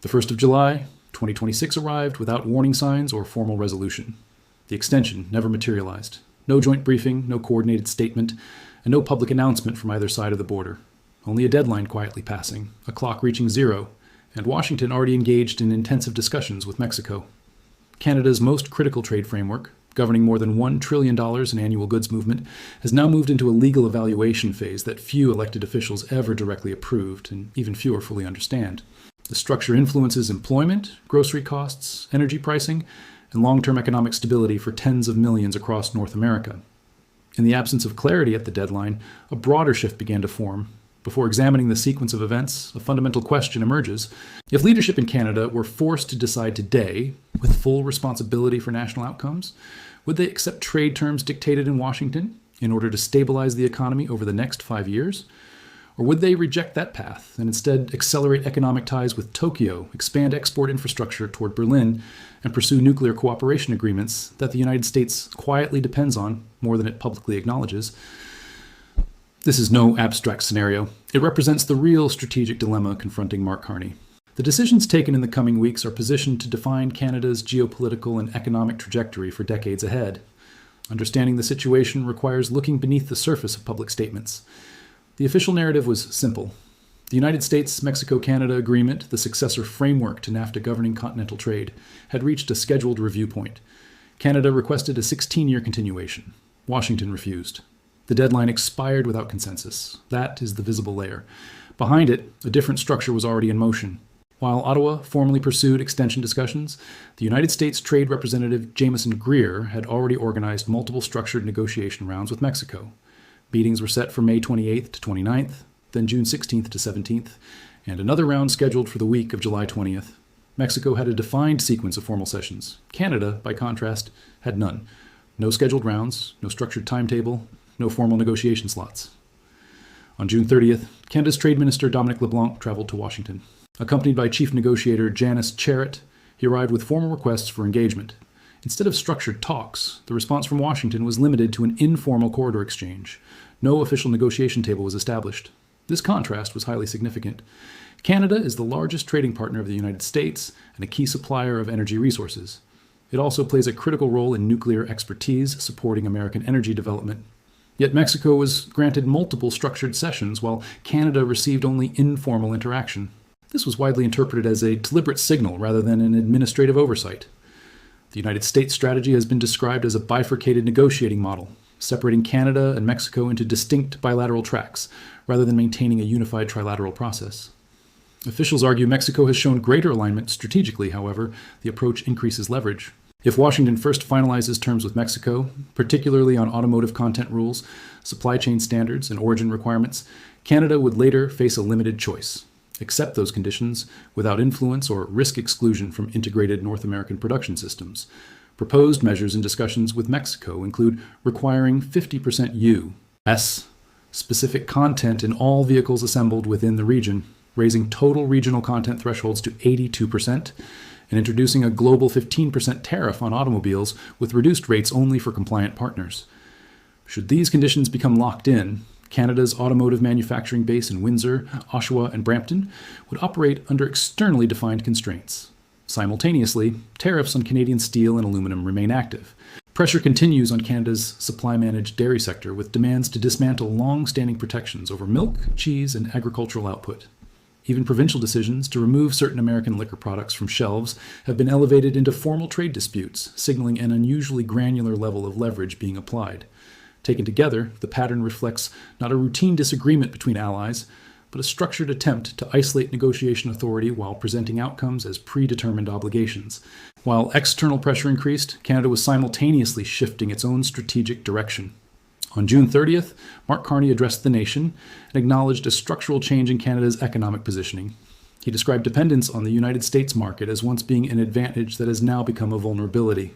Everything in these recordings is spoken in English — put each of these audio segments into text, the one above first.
The 1st of July, 2026 arrived without warning signs or formal resolution. The extension never materialized. No joint briefing, no coordinated statement, and no public announcement from either side of the border. Only a deadline quietly passing, a clock reaching zero, and Washington already engaged in intensive discussions with Mexico. Canada's most critical trade framework, governing more than $1 trillion in annual goods movement, has now moved into a legal evaluation phase that few elected officials ever directly approved, and even fewer fully understand. The structure influences employment, grocery costs, energy pricing, and long-term economic stability for tens of millions across North America. In the absence of clarity at the deadline, a broader shift began to form. Before examining the sequence of events, a fundamental question emerges. If leadership in Canada were forced to decide today, with full responsibility for national outcomes, would they accept trade terms dictated in Washington in order to stabilize the economy over the next 5 years? Or would they reject that path and instead accelerate economic ties with Tokyo, expand export infrastructure toward Berlin, and pursue nuclear cooperation agreements that the United States quietly depends on more than it publicly acknowledges? This is no abstract scenario. It represents the real strategic dilemma confronting Mark Carney. The decisions taken in the coming weeks are positioned to define Canada's geopolitical and economic trajectory for decades ahead. Understanding the situation requires looking beneath the surface of public statements. The official narrative was simple. The United States-Mexico-Canada Agreement, the successor framework to NAFTA governing continental trade, had reached a scheduled review point. Canada requested a 16-year continuation. Washington refused. The deadline expired without consensus. That is the visible layer. Behind it, a different structure was already in motion. While Ottawa formally pursued extension discussions, the United States Trade Representative Jameson Greer had already organized multiple structured negotiation rounds with Mexico. Meetings were set for May 28th to 29th, then June 16th to 17th, and another round scheduled for the week of July 20th. Mexico had a defined sequence of formal sessions. Canada, by contrast, had none. No scheduled rounds, no structured timetable, no formal negotiation slots. On June 30th, Canada's Trade Minister Dominic LeBlanc traveled to Washington. Accompanied by Chief Negotiator Janice Charrett, he arrived with formal requests for engagement. Instead of structured talks, the response from Washington was limited to an informal corridor exchange. No official negotiation table was established. This contrast was highly significant. Canada is the largest trading partner of the United States and a key supplier of energy resources. It also plays a critical role in nuclear expertise supporting American energy development. Yet Mexico was granted multiple structured sessions, while Canada received only informal interaction. This was widely interpreted as a deliberate signal rather than an administrative oversight. The United States strategy has been described as a bifurcated negotiating model, separating Canada and Mexico into distinct bilateral tracks, rather than maintaining a unified trilateral process. Officials argue Mexico has shown greater alignment strategically, however, the approach increases leverage. If Washington first finalizes terms with Mexico, particularly on automotive content rules, supply chain standards, and origin requirements, Canada would later face a limited choice. Accept those conditions without influence or risk exclusion from integrated North American production systems. Proposed measures in discussions with Mexico include requiring 50% U.S. specific content in all vehicles assembled within the region, raising total regional content thresholds to 82%, and introducing a global 15% tariff on automobiles with reduced rates only for compliant partners. Should these conditions become locked in, Canada's automotive manufacturing base in Windsor, Oshawa, and Brampton would operate under externally defined constraints. Simultaneously, tariffs on Canadian steel and aluminum remain active. Pressure continues on Canada's supply-managed dairy sector with demands to dismantle long-standing protections over milk, cheese, and agricultural output. Even provincial decisions to remove certain American liquor products from shelves have been elevated into formal trade disputes, signaling an unusually granular level of leverage being applied. Taken together, the pattern reflects not a routine disagreement between allies, but a structured attempt to isolate negotiation authority while presenting outcomes as predetermined obligations. While external pressure increased, Canada was simultaneously shifting its own strategic direction. On June 30th, Mark Carney addressed the nation and acknowledged a structural change in Canada's economic positioning. He described dependence on the United States market as once being an advantage that has now become a vulnerability.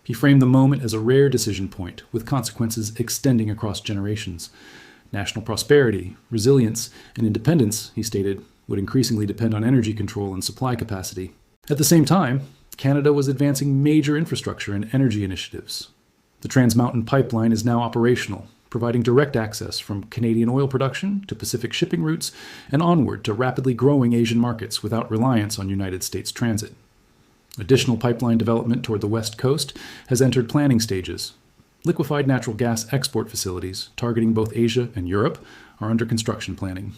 He framed the moment as a rare decision point, with consequences extending across generations. National prosperity, resilience, and independence, he stated, would increasingly depend on energy control and supply capacity. At the same time, Canada was advancing major infrastructure and energy initiatives. The Trans Mountain Pipeline is now operational, providing direct access from Canadian oil production to Pacific shipping routes and onward to rapidly growing Asian markets without reliance on United States transit. Additional pipeline development toward the West Coast has entered planning stages. Liquefied natural gas export facilities targeting both Asia and Europe are under construction planning.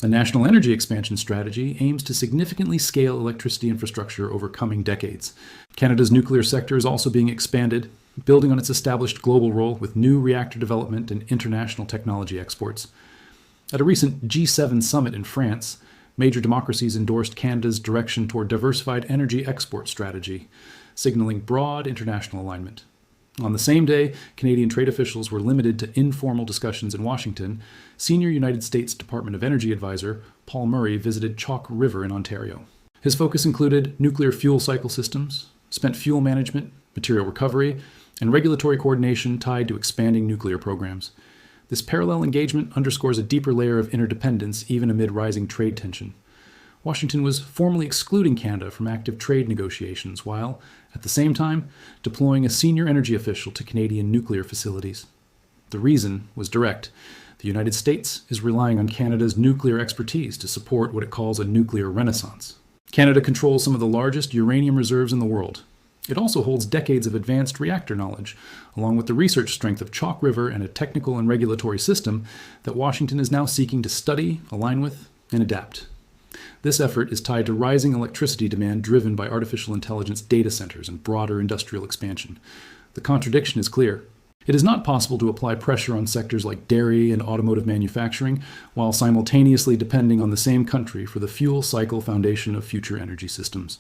A national energy expansion strategy aims to significantly scale electricity infrastructure over coming decades. Canada's nuclear sector is also being expanded, building on its established global role with new reactor development and international technology exports. At a recent G7 summit in France, major democracies endorsed Canada's direction toward diversified energy export strategy, signaling broad international alignment. On the same day, Canadian trade officials were limited to informal discussions in Washington. Senior United States Department of Energy advisor Paul Murray visited Chalk River in Ontario. His focus included nuclear fuel cycle systems, spent fuel management, material recovery, and regulatory coordination tied to expanding nuclear programs. This parallel engagement underscores a deeper layer of interdependence even amid rising trade tension. Washington was formally excluding Canada from active trade negotiations while, at the same time, deploying a senior energy official to Canadian nuclear facilities. The reason was direct. The United States is relying on Canada's nuclear expertise to support what it calls a nuclear renaissance. Canada controls some of the largest uranium reserves in the world. It also holds decades of advanced reactor knowledge, along with the research strength of Chalk River and a technical and regulatory system that Washington is now seeking to study, align with, and adapt. This effort is tied to rising electricity demand driven by artificial intelligence data centers and broader industrial expansion. The contradiction is clear. It is not possible to apply pressure on sectors like dairy and automotive manufacturing while simultaneously depending on the same country for the fuel cycle foundation of future energy systems.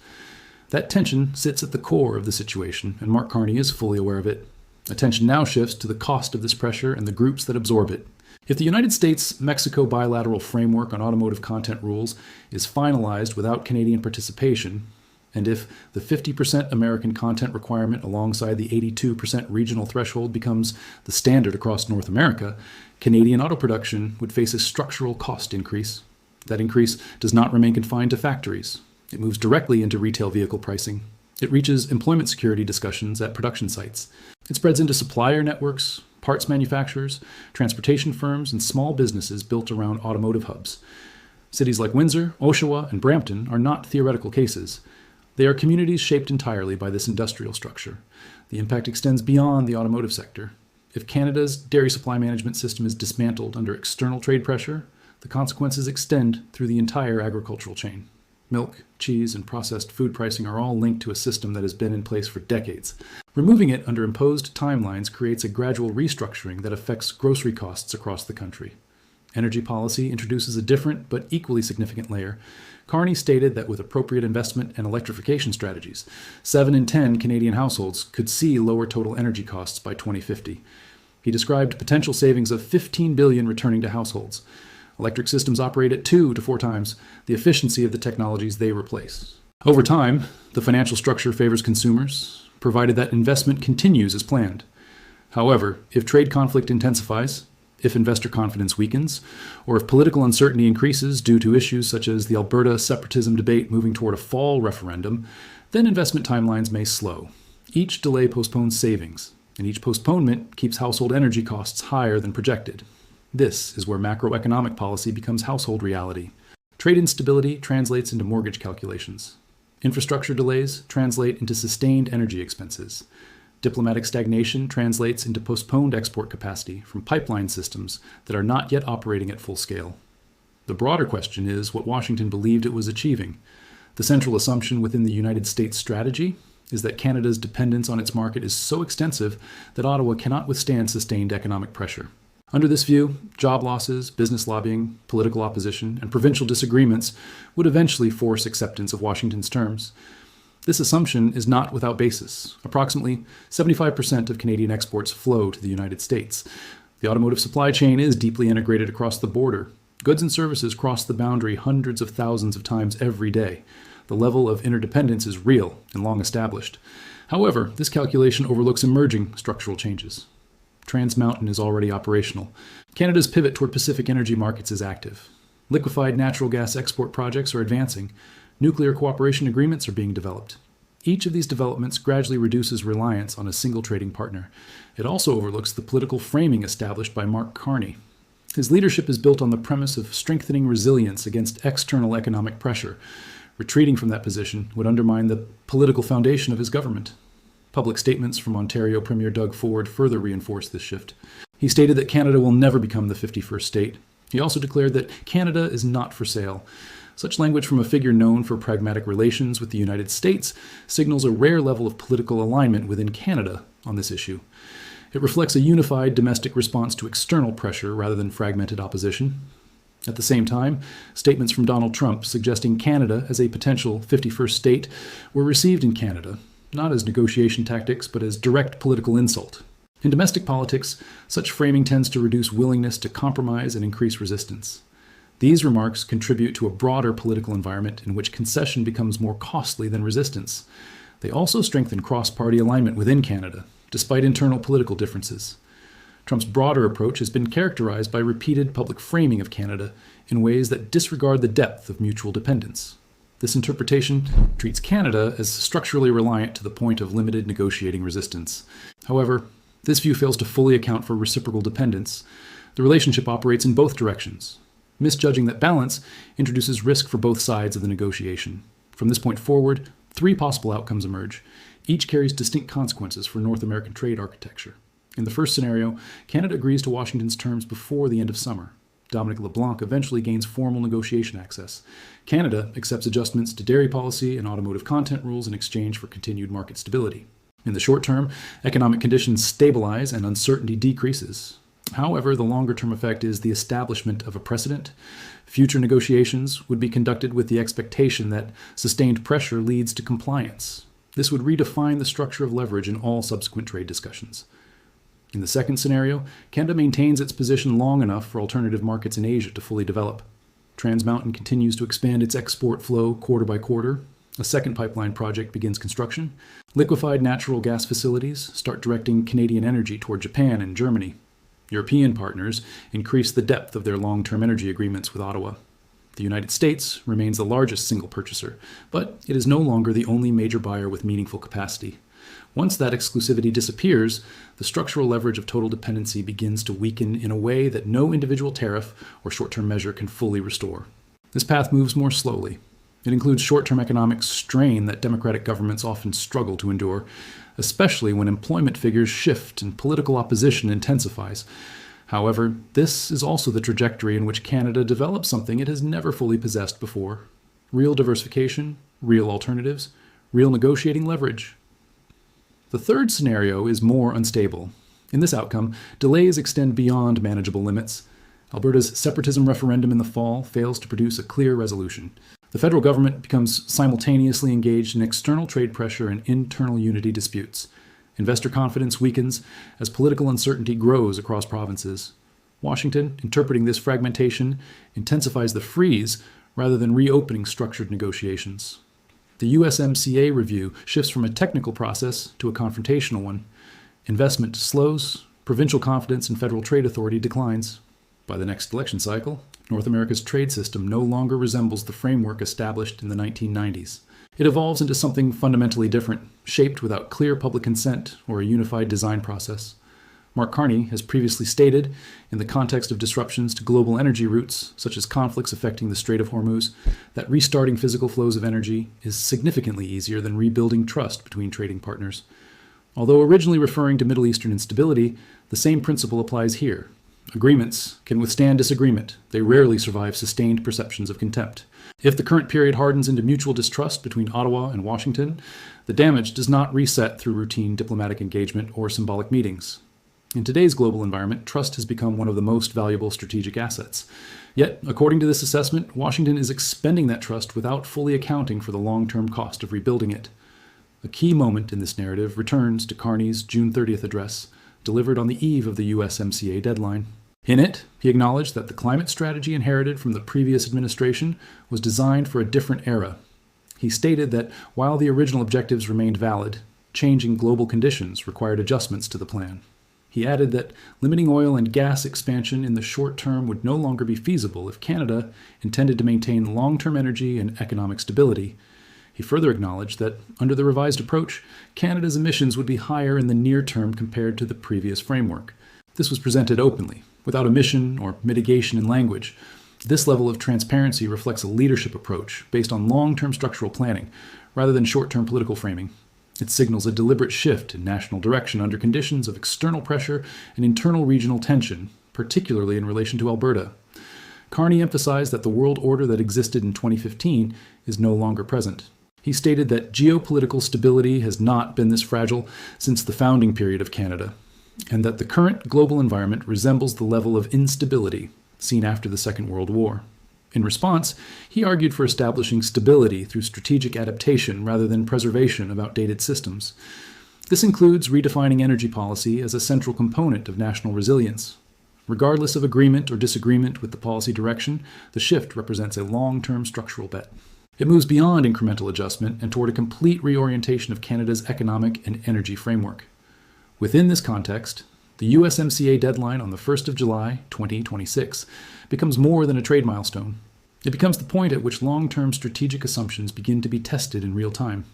That tension sits at the core of the situation, and Mark Carney is fully aware of it. Attention now shifts to the cost of this pressure and the groups that absorb it. If the United States-Mexico bilateral framework on automotive content rules is finalized without Canadian participation, and if the 50% American content requirement alongside the 82% regional threshold becomes the standard across North America, Canadian auto production would face a structural cost increase. That increase does not remain confined to factories. It moves directly into retail vehicle pricing. It reaches employment security discussions at production sites. It spreads into supplier networks, parts manufacturers, transportation firms, and small businesses built around automotive hubs. Cities like Windsor, Oshawa, and Brampton are not theoretical cases. They are communities shaped entirely by this industrial structure. The impact extends beyond the automotive sector. If Canada's dairy supply management system is dismantled under external trade pressure, the consequences extend through the entire agricultural chain. Milk, cheese, and processed food pricing are all linked to a system that has been in place for decades. Removing it under imposed timelines creates a gradual restructuring that affects grocery costs across the country. Energy policy introduces a different but equally significant layer. Carney stated that with appropriate investment and electrification strategies, 7 in 10 Canadian households could see lower total energy costs by 2050. He described potential savings of $15 billion returning to households. Electric systems operate at 2 to 4 times the efficiency of the technologies they replace. Over time, the financial structure favors consumers, provided that investment continues as planned. However, if trade conflict intensifies, if investor confidence weakens, or if political uncertainty increases due to issues such as the Alberta separatism debate moving toward a fall referendum, then investment timelines may slow. Each delay postpones savings, and each postponement keeps household energy costs higher than projected. This is where macroeconomic policy becomes household reality. Trade instability translates into mortgage calculations. Infrastructure delays translate into sustained energy expenses. Diplomatic stagnation translates into postponed export capacity from pipeline systems that are not yet operating at full scale. The broader question is what Washington believed it was achieving. The central assumption within the United States strategy is that Canada's dependence on its market is so extensive that Ottawa cannot withstand sustained economic pressure. Under this view, job losses, business lobbying, political opposition, and provincial disagreements would eventually force acceptance of Washington's terms. This assumption is not without basis. Approximately 75% of Canadian exports flow to the United States. The automotive supply chain is deeply integrated across the border. Goods and services cross the boundary hundreds of thousands of times every day. The level of interdependence is real and long established. However, this calculation overlooks emerging structural changes. Trans Mountain is already operational. Canada's pivot toward Pacific energy markets is active. Liquefied natural gas export projects are advancing. Nuclear cooperation agreements are being developed. each of these developments gradually reduces reliance on a single trading partner. It also overlooks the political framing established by Mark Carney. His leadership is built on the premise of strengthening resilience against external economic pressure. Retreating from that position would undermine the political foundation of his government. Public statements from Ontario Premier Doug Ford further reinforced this shift. He stated that Canada will never become the 51st state. He also declared that Canada is not for sale. Such language from a figure known for pragmatic relations with the United States signals a rare level of political alignment within Canada on this issue. It reflects a unified domestic response to external pressure rather than fragmented opposition. At the same time, statements from Donald Trump suggesting Canada as a potential 51st state were received in Canada, not as negotiation tactics, but as direct political insult. In domestic politics, such framing tends to reduce willingness to compromise and increase resistance. These remarks contribute to a broader political environment in which concession becomes more costly than resistance. They also strengthen cross-party alignment within Canada, despite internal political differences. Trump's broader approach has been characterized by repeated public framing of Canada in ways that disregard the depth of mutual dependence. This interpretation treats Canada as structurally reliant to the point of limited negotiating resistance. However, this view fails to fully account for reciprocal dependence. The relationship operates in both directions. Misjudging that balance introduces risk for both sides of the negotiation. From this point forward, three possible outcomes emerge. Each carries distinct consequences for North American trade architecture. In the first scenario, Canada agrees to Washington's terms before the end of summer. Dominic LeBlanc eventually gains formal negotiation access. Canada accepts adjustments to dairy policy and automotive content rules in exchange for continued market stability. In the short term, economic conditions stabilize and uncertainty decreases. However, the longer-term effect is the establishment of a precedent. Future negotiations would be conducted with the expectation that sustained pressure leads to compliance. This would redefine the structure of leverage in all subsequent trade discussions. In the second scenario, Canada maintains its position long enough for alternative markets in Asia to fully develop. Trans Mountain continues to expand its export flow quarter by quarter. A second pipeline project begins construction. Liquefied natural gas facilities start directing Canadian energy toward Japan and Germany. European partners increase the depth of their long-term energy agreements with Ottawa. The United States remains the largest single purchaser, but it is no longer the only major buyer with meaningful capacity. Once that exclusivity disappears, the structural leverage of total dependency begins to weaken in a way that no individual tariff or short-term measure can fully restore. This path moves more slowly. It includes short-term economic strain that democratic governments often struggle to endure, especially when employment figures shift and political opposition intensifies. However, this is also the trajectory in which Canada develops something it has never fully possessed before: real diversification, real alternatives, real negotiating leverage. The third scenario is more unstable. In this outcome, delays extend beyond manageable limits. Alberta's separatism referendum in the fall fails to produce a clear resolution. The federal government becomes simultaneously engaged in external trade pressure and internal unity disputes. Investor confidence weakens as political uncertainty grows across provinces. Washington, interpreting this fragmentation, intensifies the freeze rather than reopening structured negotiations. The USMCA review shifts from a technical process to a confrontational one. Investment slows, provincial confidence in federal trade authority declines. By the next election cycle, North America's trade system no longer resembles the framework established in the 1990s. It evolves into something fundamentally different, shaped without clear public consent or a unified design process. Mark Carney has previously stated, in the context of disruptions to global energy routes, such as conflicts affecting the Strait of Hormuz, that restarting physical flows of energy is significantly easier than rebuilding trust between trading partners. Although originally referring to Middle Eastern instability, the same principle applies here. Agreements can withstand disagreement. They rarely survive sustained perceptions of contempt. If the current period hardens into mutual distrust between Ottawa and Washington, the damage does not reset through routine diplomatic engagement or symbolic meetings. In today's global environment, trust has become one of the most valuable strategic assets. Yet, according to this assessment, Washington is expending that trust without fully accounting for the long-term cost of rebuilding it. A key moment in this narrative returns to Carney's June 30th address, delivered on the eve of the USMCA deadline. In it, he acknowledged that the climate strategy inherited from the previous administration was designed for a different era. He stated that while the original objectives remained valid, changing global conditions required adjustments to the plan. He added that limiting oil and gas expansion in the short term would no longer be feasible if Canada intended to maintain long-term energy and economic stability. He further acknowledged that, under the revised approach, Canada's emissions would be higher in the near term compared to the previous framework. This was presented openly, without omission or mitigation in language. This level of transparency reflects a leadership approach based on long-term structural planning, rather than short-term political framing. It signals a deliberate shift in national direction under conditions of external pressure and internal regional tension, particularly in relation to Alberta. Carney emphasized that the world order that existed in 2015 is no longer present. He stated that geopolitical stability has not been this fragile since the founding period of Canada, and that the current global environment resembles the level of instability seen after the Second World War. In response, he argued for establishing stability through strategic adaptation rather than preservation of outdated systems. This includes redefining energy policy as a central component of national resilience. Regardless of agreement or disagreement with the policy direction, the shift represents a long-term structural bet. It moves beyond incremental adjustment and toward a complete reorientation of Canada's economic and energy framework. Within this context, the USMCA deadline on the 1st of July, 2026, becomes more than a trade milestone. It becomes the point at which long-term strategic assumptions begin to be tested in real time.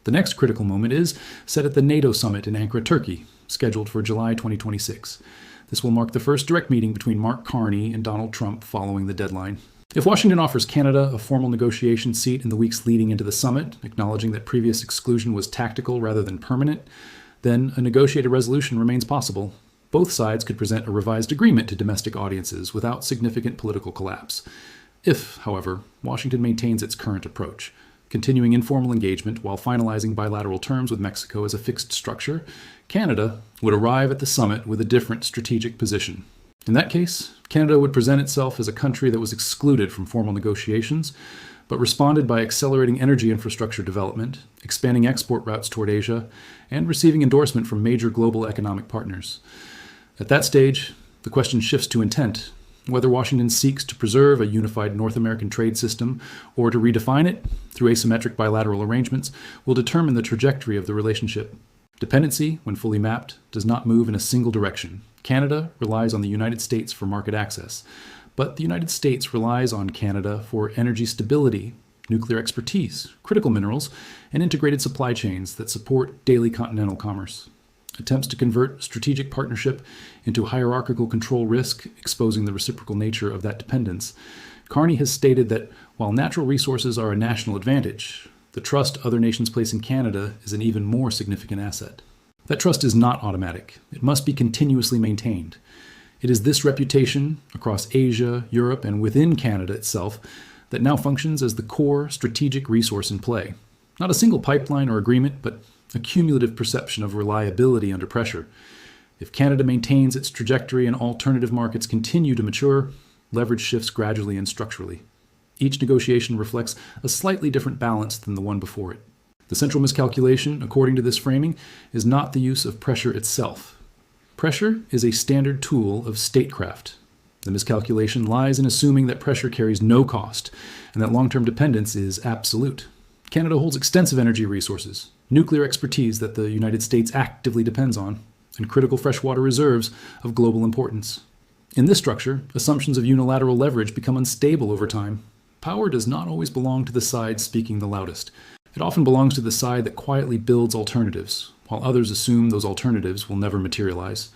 The next critical moment is set at the NATO summit in Ankara, Turkey, scheduled for July 2026. This will mark the first direct meeting between Mark Carney and Donald Trump following the deadline. If Washington offers Canada a formal negotiation seat in the weeks leading into the summit, acknowledging that previous exclusion was tactical rather than permanent, then a negotiated resolution remains possible. Both sides could present a revised agreement to domestic audiences without significant political collapse. If, however, Washington maintains its current approach, continuing informal engagement while finalizing bilateral terms with Mexico as a fixed structure, Canada would arrive at the summit with a different strategic position. In that case, Canada would present itself as a country that was excluded from formal negotiations, but responded by accelerating energy infrastructure development, expanding export routes toward Asia, and receiving endorsement from major global economic partners. At that stage, the question shifts to intent. Whether Washington seeks to preserve a unified North American trade system or to redefine it through asymmetric bilateral arrangements will determine the trajectory of the relationship. Dependency, when fully mapped, does not move in a single direction. Canada relies on the United States for market access, but the United States relies on Canada for energy stability, nuclear expertise, critical minerals, and integrated supply chains that support daily continental commerce. Attempts to convert strategic partnership into hierarchical control risk, exposing the reciprocal nature of that dependence. Carney has stated that while natural resources are a national advantage, the trust other nations place in Canada is an even more significant asset. That trust is not automatic. It must be continuously maintained. It is this reputation across Asia, Europe, and within Canada itself that now functions as the core strategic resource in play. Not a single pipeline or agreement, but a cumulative perception of reliability under pressure. If Canada maintains its trajectory and alternative markets continue to mature, leverage shifts gradually and structurally. Each negotiation reflects a slightly different balance than the one before it. The central miscalculation, according to this framing, is not the use of pressure itself. Pressure is a standard tool of statecraft. The miscalculation lies in assuming that pressure carries no cost and that long-term dependence is absolute. Canada holds extensive energy resources, nuclear expertise that the United States actively depends on, and critical freshwater reserves of global importance. In this structure, assumptions of unilateral leverage become unstable over time. Power does not always belong to the side speaking the loudest. It often belongs to the side that quietly builds alternatives, while others assume those alternatives will never materialize.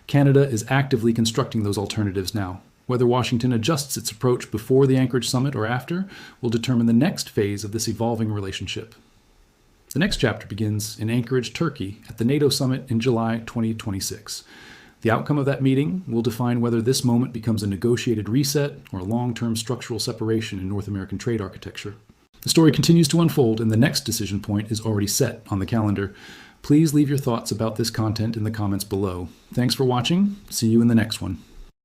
Canada is actively constructing those alternatives now. Whether Washington adjusts its approach before the Anchorage summit or after will determine the next phase of this evolving relationship. The next chapter begins in Anchorage, Turkey, at the NATO summit in July 2026. The outcome of that meeting will define whether this moment becomes a negotiated reset or a long-term structural separation in North American trade architecture. The story continues to unfold, and the next decision point is already set on the calendar. Please leave your thoughts about this content in the comments below. Thanks for watching. See you in the next one.